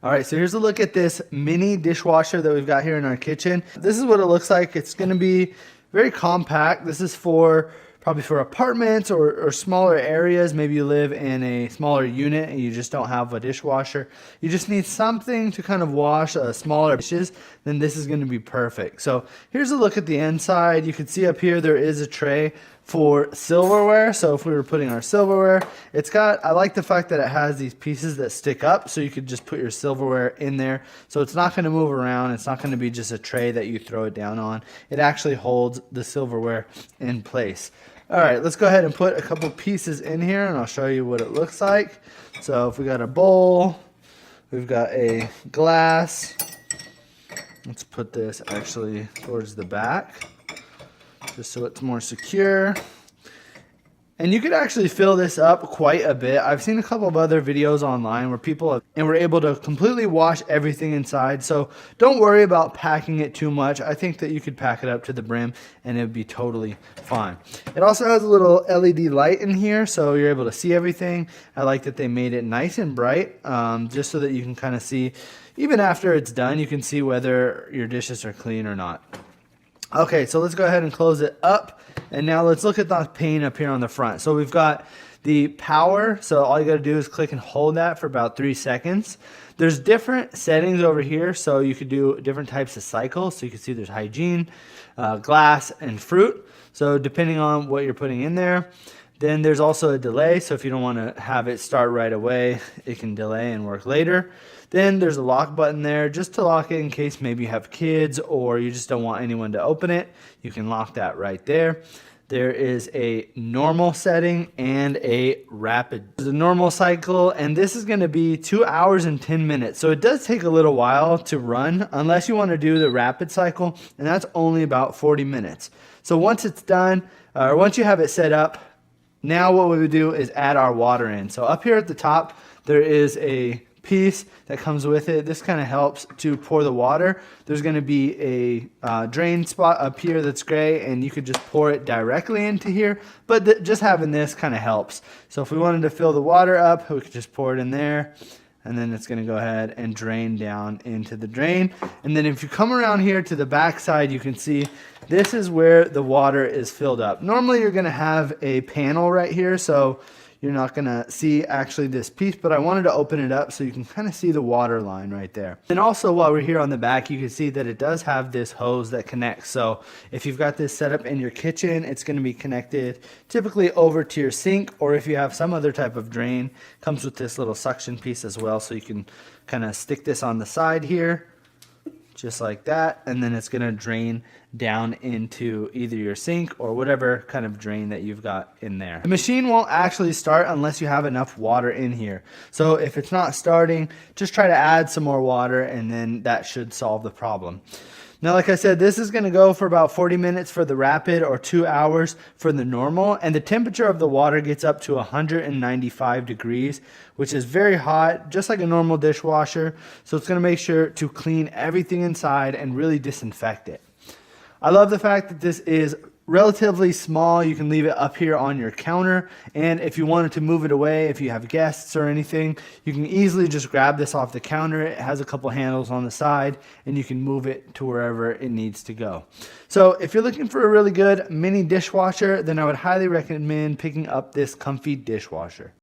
All right, so here's a look at this mini dishwasher that we've got here in our kitchen. This is what it looks like. It's gonna be very compact. This is for probably for apartments or smaller areas. Maybe you live in a smaller unit and you just don't have a dishwasher. You just need something to kind of wash smaller dishes, then this is gonna be perfect. So here's a look at the inside. You can see up here there is a tray for silverware. So if we were putting our silverware, I like the fact that it has these pieces that stick up, so you could just put your silverware in there. So it's not gonna move around. It's not gonna be just a tray that you throw it down on. It actually holds the silverware in place. All right, let's go ahead and put a couple pieces in here and I'll show you what it looks like. So if we got a bowl, we've got a glass. Let's put this actually towards the back, just so it's more secure. And you could actually fill this up quite a bit. I've seen a couple of other videos online where people were able to completely wash everything inside. So don't worry about packing it too much. I think that you could pack it up to the brim and it would be totally fine. It also has a little LED light in here, so you're able to see everything. I like that they made it nice and bright, just so that you can kind of see, even after it's done, you can see whether your dishes are clean or not. Okay, so let's go ahead and close it up. And now let's look at the pane up here on the front. So we've got the power. So all you got to do is click and hold that for about 3 seconds. There's different settings over here. So you could do different types of cycles. So you can see there's hygiene, glass, and fruit. So depending on what you're putting in there. Then there's also a delay. So if you don't want to have it start right away, it can delay and work later. Then there's a lock button there just to lock it in case maybe you have kids or you just don't want anyone to open it. You can lock that right there. There is a normal setting and a rapid. The normal cycle, and this is going to be 2 hours and 10 minutes. So it does take a little while to run unless you want to do the rapid cycle, and that's only about 40 minutes. So once it's done, or once you have it set up, now what we would do is add our water in. So up here at the top, there is a piece that comes with it. This kind of helps to pour the water. There's going to be a drain spot up here that's gray, and you could just pour it directly into here, but just having this kind of helps. So if we wanted to fill the water up, we could just pour it in there, and then it's going to go ahead and drain down into the drain. And then if you come around here to the back side, you can see this is where the water is filled up. Normally you're going to have a panel right here, so you're not going to see actually this piece, but I wanted to open it up so you can kind of see the water line right there. And also while we're here on the back, you can see that it does have this hose that connects. So if you've got this set up in your kitchen, it's going to be connected typically over to your sink, or if you have some other type of drain, comes with this little suction piece as well. So you can kind of stick this on the side here, just like that, and then it's going to drain down into either your sink or whatever kind of drain that you've got in there. The machine won't actually start unless you have enough water in here. So if it's not starting, just try to add some more water and then that should solve the problem. Now, like I said, this is going to go for about 40 minutes for the rapid or 2 hours for the normal. And the temperature of the water gets up to 195 degrees, which is very hot, just like a normal dishwasher. So it's going to make sure to clean everything inside and really disinfect it. I love the fact that this is relatively small. You can leave it up here on your counter, and if you wanted to move it away, if you have guests or anything, you can easily just grab this off the counter. It has a couple handles on the side and you can move it to wherever it needs to go. So if you're looking for a really good mini dishwasher, then I would highly recommend picking up this COMFEE dishwasher.